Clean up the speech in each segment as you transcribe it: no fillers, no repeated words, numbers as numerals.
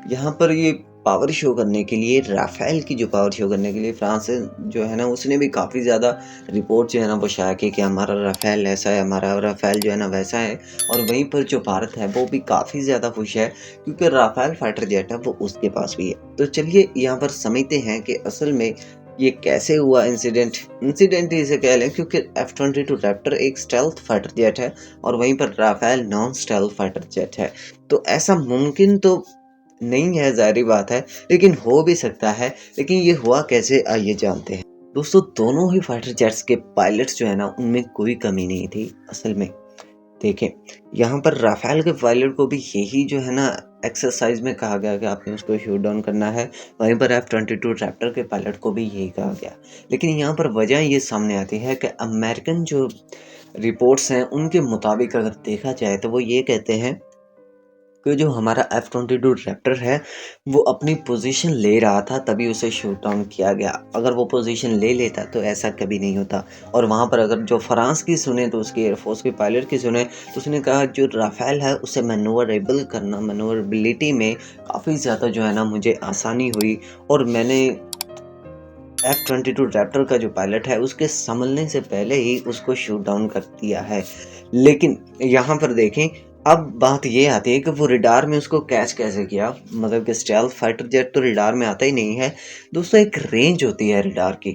यहाँ पर ये पावर शो करने के लिए, राफ़ेल की जो पावर शो करने के लिए फ्रांस जो है ना उसने भी काफ़ी ज़्यादा रिपोर्ट जो है ना वो शाया की कि हमारा राफ़ेल ऐसा है, हमारा राफ़ेल जो है ना वैसा है। और वहीं पर जो भारत है वो भी काफ़ी ज़्यादा खुश है क्योंकि राफ़ेल फाइटर जेट है वो उसके पास भी है। तो चलिए यहाँ पर समझते हैं कि असल में ये कैसे हुआ इंसिडेंट। इंसिडेंट ही इसे कह लें क्योंकि F-22 रैप्टर एक स्टेल्थ फाइटर जेट है और वहीं पर Rafael non stealth fighter jet है। तो ऐसा मुमकिन तो नहीं है, ज़ाहिर-सी बात है, लेकिन हो भी सकता है। लेकिन ये हुआ कैसे, आइए जानते हैं। दोस्तों, दोनों ही फाइटर जेट्स के पायलट्स जो है ना उनमें कोई कमी नहीं थी असल में। देखें, यहाँ पर राफ़ेल के पायलट को भी यही जो है ना एक्सरसाइज़ में कहा गया कि आपने उसको शूट डाउन करना है। वहीं पर F-22 रैप्टर के पायलट को भी यही कहा गया। लेकिन यहाँ पर वजह ये सामने आती है कि अमेरिकन जो रिपोर्ट्स हैं उनके मुताबिक अगर देखा जाए तो वो ये कहते हैं कि जो हमारा F-22 रैप्टर है वो अपनी पोजीशन ले रहा था तभी उसे शूट डाउन किया गया। अगर वो पोजीशन ले लेता तो ऐसा कभी नहीं होता। और वहाँ पर अगर जो फ्रांस की सुने तो उसकी एयरफोर्स के पायलट की सुने तो उसने कहा जो राफ़ेल है उसे मैनूवरेबल करना, मैनूवरेबिलिटी में काफ़ी ज़्यादा जो है ना मुझे आसानी हुई और मैंने F-22 रैप्टर का जो पायलट है उसके संभलने से पहले ही उसको शूट डाउन कर दिया है। लेकिन यहाँ पर देखें, अब बात ये आती है कि वो रडार में उसको कैच कैसे किया। मतलब कि स्टेल्थ फाइटर जेट तो रडार में आता ही नहीं है। दोस्तों, एक रेंज होती है रडार की।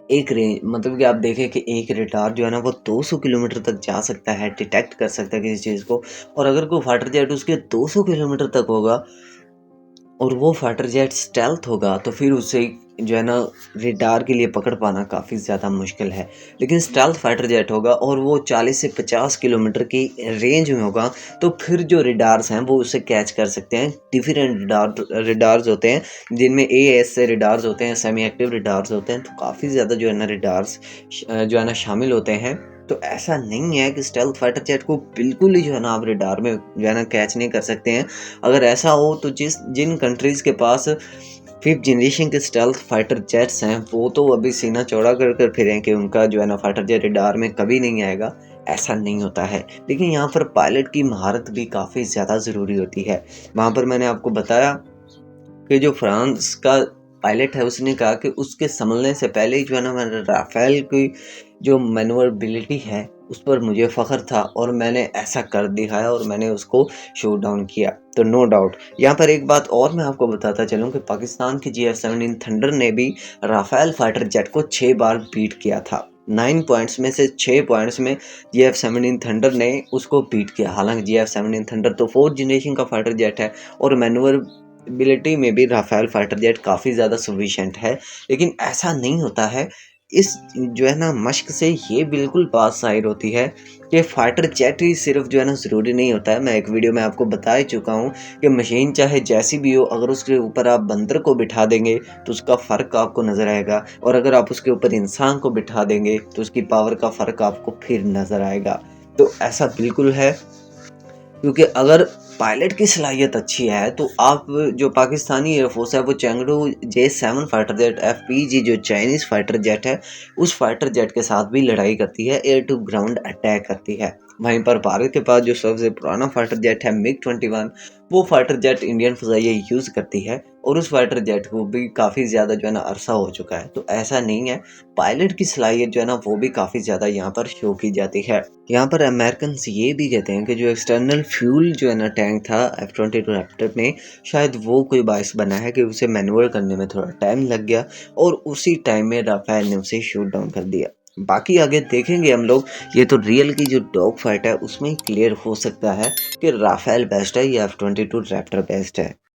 एक रेंज मतलब कि आप देखें कि एक रडार जो है ना वो 200 किलोमीटर तक जा सकता है, डिटेक्ट कर सकता है किसी चीज़ को। और अगर कोई फाइटर जेट उसके 200 किलोमीटर तक होगा और वो फाइटर जेट स्टेल्थ होगा तो फिर उसे जो है ना रडार के लिए पकड़ पाना काफ़ी ज़्यादा मुश्किल है। लेकिन स्टेल्थ फाइटर जेट होगा और वो 40 से 50 किलोमीटर की रेंज में होगा तो फिर जो रडार्स हैं वो उसे कैच कर सकते हैं। डिफरेंट रडार्स होते हैं जिनमें AES से रडार्स होते हैं, सेमी एक्टिव रडार्स होते हैं। तो काफ़ी ज़्यादा जो है ना रडार्स जो है ना शामिल होते हैं। तो ऐसा नहीं है कि स्टेल्थ फाइटर जेट को बिल्कुल ही जो है ना आप रडार में जो है ना कैच नहीं कर सकते हैं। अगर ऐसा हो तो जिन कंट्रीज़ के पास 5th जनरेशन के स्टेल्थ फाइटर जेट्स हैं वो तो अभी सीना चौड़ा कर फिरें कि उनका जो है ना फाइटर जेट रडार में कभी नहीं आएगा। ऐसा नहीं होता है। लेकिन यहाँ पर पायलट की महारत भी काफ़ी ज़्यादा ज़रूरी होती है। वहाँ पर मैंने आपको बताया कि जो फ्रांस का पायलट है उसने कहा कि उसके संभलने से पहले ही जो है ना मैंने राफ़ेल की जो मैन्यूवरेबिलिटी है उस पर मुझे फ़ख्र था और मैंने ऐसा कर दिखाया और मैंने उसको शूट डाउन किया। तो नो डाउट यहाँ पर एक बात और मैं आपको बताता चलूँ कि पाकिस्तान की GF-17 थंडर ने भी राफ़ेल फाइटर जेट को 6 बार बीट किया था। 9 पॉइंट्स में से 6 पॉइंट्स में GF-17 थंडर ने उसको बीट किया। हालांकि GF-17 थंडर तो 4th जनरेशन का फाइटर जेट है और मैन्यूवरेबिलिटी में भी राफ़ेल फाइटर जेट काफ़ी ज़्यादा सफिशिएंट है। लेकिन ऐसा नहीं होता है। इस जो है ना मश्क से ये बिल्कुल बात ज़ाहिर होती है कि फाइटर जेट ही सिर्फ जो है ना ज़रूरी नहीं होता है। मैं एक वीडियो में आपको बता ही चुका हूँ कि मशीन चाहे जैसी भी हो, अगर उसके ऊपर आप बंदर को बिठा देंगे तो उसका फ़र्क आपको नज़र आएगा और अगर आप उसके ऊपर इंसान को बिठा देंगे तो उसकी पावर का फ़र्क आपको फिर नज़र आएगा। तो ऐसा बिल्कुल है क्योंकि अगर पायलट की सलाहियत अच्छी है तो आप जो पाकिस्तानी एयरफोर्स है वो चैंगडू J-7 फाइटर जेट FPG जो चाइनीज़ फाइटर जेट है उस फाइटर जेट के साथ भी लड़ाई करती है, एयर टू ग्राउंड अटैक करती है। वहीं पर भारत के पास जो सबसे पुराना फाइटर जेट है MiG-21 वो फाइटर जेट इंडियन फ़ज़ाइया यूज़ करती है और उस फाइटर जेट को भी काफ़ी ज़्यादा जो है ना अरसा हो चुका है। तो ऐसा नहीं है, पायलट की सलाहियत जो है ना वो भी काफ़ी ज़्यादा यहाँ पर शो की जाती है। यहाँ पर अमेरिकन्स ये भी कहते हैं कि जो एक्सटर्नल फ्यूल जो है ना टैंक था F-22 रैप्टर में शायद वो कोई बाइस बना है कि उसे मैन्यूवर करने में थोड़ा टाइम लग गया और उसी टाइम में राफ़ेल ने उसे शूट डाउन कर दिया। बाकी आगे देखेंगे हम लोग। ये तो रियल की जो डॉग फाइट है उसमें क्लियर हो सकता है कि राफ़ेल बेस्ट है या F-22 रैप्टर बेस्ट है।